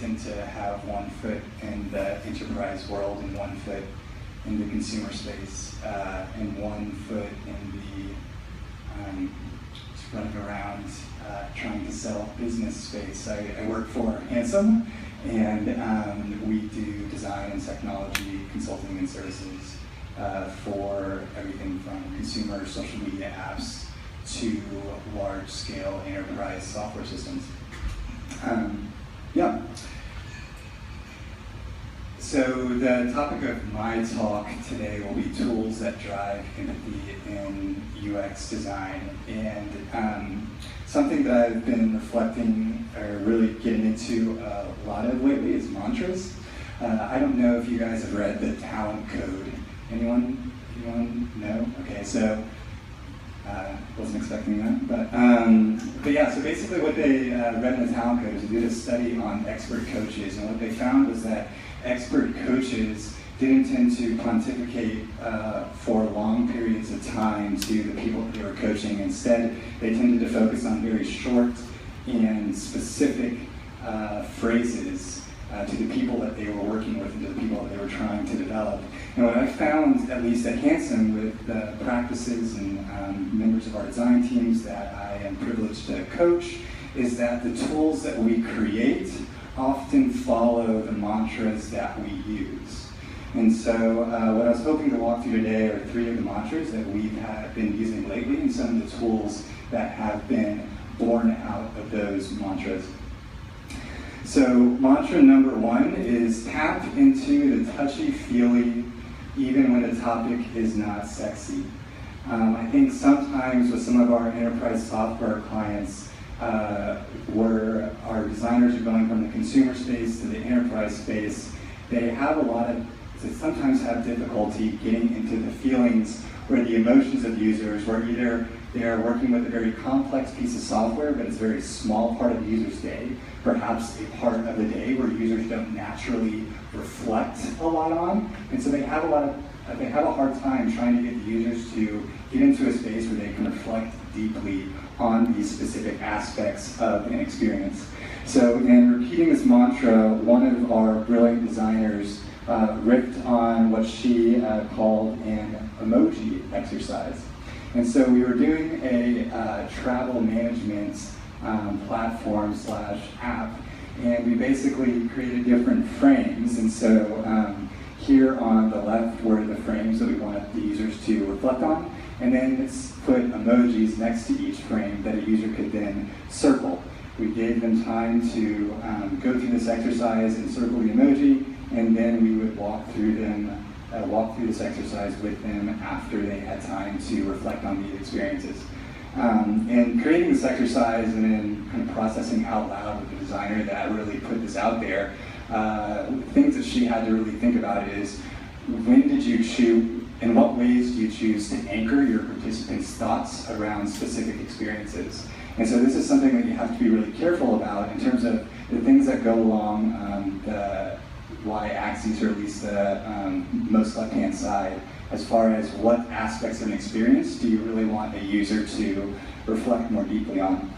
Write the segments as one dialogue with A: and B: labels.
A: hesitant to have one foot in the enterprise world and one foot in the consumer space, and one foot in the just running around trying to sell business space. I work for Handsome, and we do design and technology consulting and services for everything from consumer social media apps to large-scale enterprise software systems. Yeah. So the topic of my talk today will be tools that drive empathy in UX design. And something that I've been reflecting or really getting into a lot of lately is mantras. I don't know if you guys have read the Talent Code. Anyone? No? Okay, so wasn't expecting that, but yeah. So basically, what they read in the Talent Code is they did a study on expert coaches, and what they found was that expert coaches didn't tend to pontificate for long periods of time to the people that they were coaching. Instead, they tended to focus on very short and specific phrases to the people that they were working with and to the people that they were trying to develop. And what I found, at least at Handsome, with the practices and members of our design teams that I am privileged to coach, is that the tools that we create often follow the mantras that we use. And so what I was hoping to walk through today are 3 of the mantras that we've been using lately and some of the tools that have been born out of those mantras. So mantra number 1 is tap into the touchy-feely even when the topic is not sexy. I think sometimes with some of our enterprise software clients, where our designers are going from the consumer space to the enterprise space, they sometimes have difficulty getting into the feelings where the emotions of users, where either they're working with a very complex piece of software, but it's a very small part of the user's day, perhaps a part of the day where users don't naturally reflect a lot on, and so they have a hard time trying to get the users to get into a space where they can reflect deeply on these specific aspects of an experience. So in repeating this mantra, one of our brilliant designers ripped on what she called an emoji exercise. And so we were doing a travel management platform / app, and we basically created different frames. And so here on the left were the frames that we wanted the users to reflect on, and then let's put emojis next to each frame that a user could then circle. We gave them time to go through this exercise and circle the emoji, and then we would walk through this exercise with them after they had time to reflect on these experiences. And creating this exercise and then kind of processing out loud with the designer that really put this out there, things that she had to really think about is, when did you choose, in what ways do you choose to anchor your participants' thoughts around specific experiences? And so this is something that you have to be really careful about in terms of the things that go along the y-axis, or at least the most left-hand side, as far as what aspects of an experience do you really want a user to reflect more deeply on.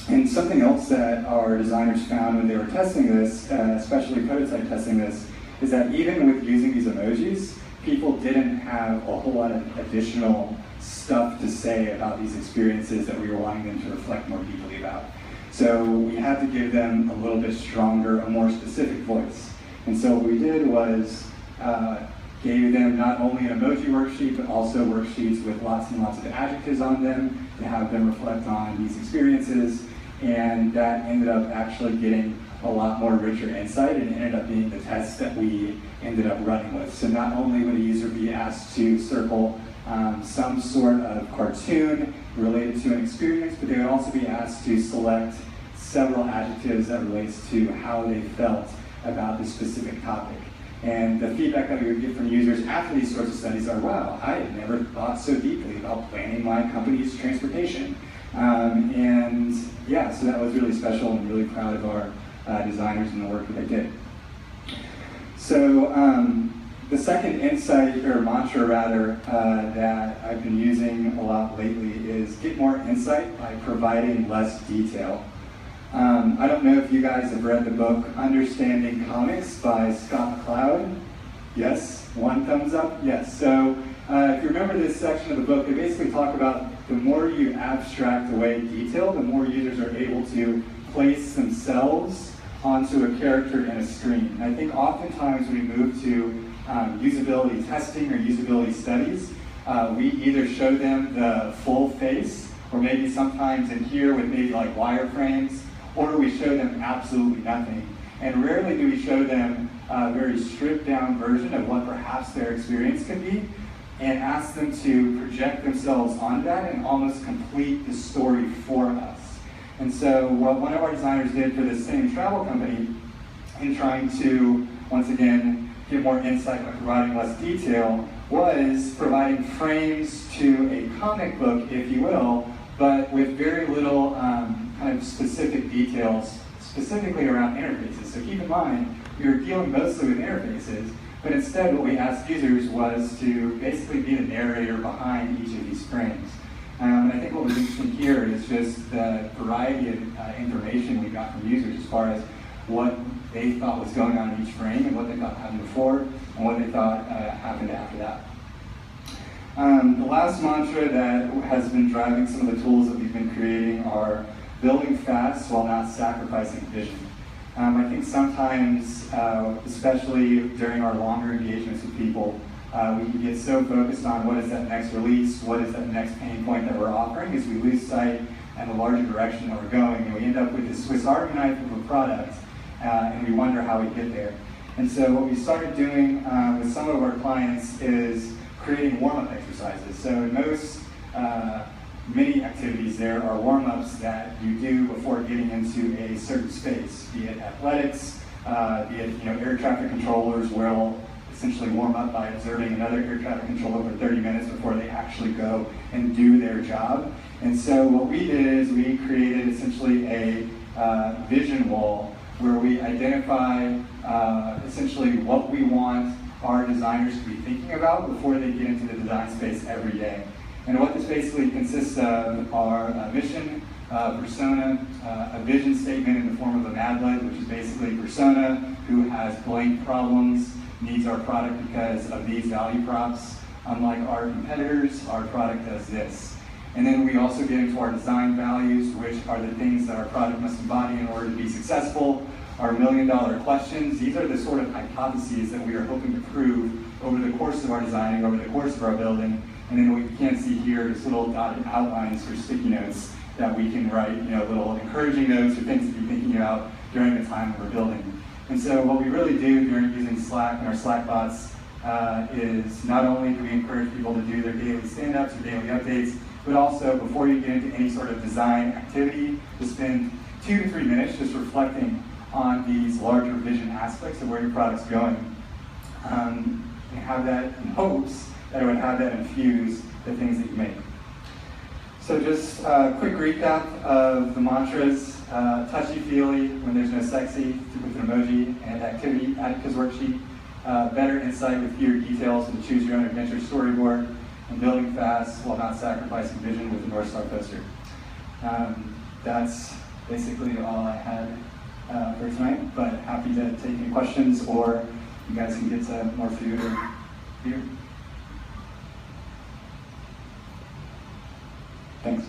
A: And something else that our designers found when they were testing this, especially prototype testing this, is that even with using these emojis, people didn't have a whole lot of additional stuff to say about these experiences that we were wanting them to reflect more deeply about. So we had to give them a little bit stronger, a more specific voice. And so what we did was gave them not only an emoji worksheet, but also worksheets with lots and lots of adjectives on them to have them reflect on these experiences. And that ended up actually getting a lot more richer insight, and it ended up being the test that we ended up running with. So not only would a user be asked to circle some sort of cartoon related to an experience, but they would also be asked to select several adjectives that relates to how they felt about this specific topic. And the feedback that we would get from users after these sorts of studies are, wow, I had never thought so deeply about planning my company's transportation. And yeah, so that was really special, and really proud of our designers and the work that they did. So the second insight, or mantra rather, that I've been using a lot lately is get more insight by providing less detail. I don't know if you guys have read the book Understanding Comics by Scott McCloud. Yes, one thumbs up, yes. So if you remember this section of the book, they basically talk about the more you abstract away detail, the more users are able to place themselves onto a character in a screen. And I think oftentimes when we move to usability testing or usability studies, we either show them the full face, or maybe sometimes in here with maybe like wireframes, or we show them absolutely nothing. And rarely do we show them a very stripped down version of what perhaps their experience could be, and ask them to project themselves on that and almost complete the story for us. And so what one of our designers did for this same travel company, in trying to, once again, get more insight by providing less detail, was providing frames to a comic book, if you will, but with very little kind of specific details, specifically around interfaces. So keep in mind, we were dealing mostly with interfaces, but instead what we asked users was to basically be the narrator behind each of these frames. And I think what was interesting here is just the variety of information we got from users as far as what they thought was going on in each frame and what they thought happened before and what they thought happened after that. The last mantra that has been driving some of the tools that we've been creating are building fast while not sacrificing vision. I think sometimes, especially during our longer engagements with people, we can get so focused on what is that next release, what is that next pain point that we're offering, as we lose sight and the larger direction that we're going, and we end up with this Swiss Army knife of a product, and we wonder how we get there. And so what we started doing with some of our clients is creating warm-up exercises. So in most many activities, there are warm-ups that you do before getting into a certain space, be it athletics, be it air traffic controllers will essentially warm up by observing another air traffic controller for 30 minutes before they actually go and do their job. And so what we did is we created essentially a vision wall where we identify essentially what we want our designers to be thinking about before they get into the design space every day. And what this basically consists of are a mission, persona, a vision statement in the form of a Madlet, which is basically a persona who has blank problems, needs our product because of these value props. Unlike our competitors, our product does this. And then we also get into our design values, which are the things that our product must embody in order to be successful. Our $1,000,000 questions, these are the sort of hypotheses that we are hoping to prove over the course of our designing, over the course of our building. And then what you can't see here is little dotted outlines for sticky notes that we can write, little encouraging notes or things to be thinking about during the time that we're building. And so what we really do during using Slack and our Slack bots is not only do we encourage people to do their daily stand-ups or daily updates, but also before you get into any sort of design activity, to spend 2 to 3 minutes just reflecting on these larger vision aspects of where your product's going. And have that in hopes that it would have that infuse the things that you make. So just a quick recap of the mantras. Touchy-feely when there's no sexy with an emoji, and activity Attica's worksheet. Better insight with fewer details and choose your own adventure storyboard, and building fast while not sacrificing vision with the North Star poster. That's basically all I had for tonight, but happy to take any questions, or you guys can get some more food or beer. Thanks.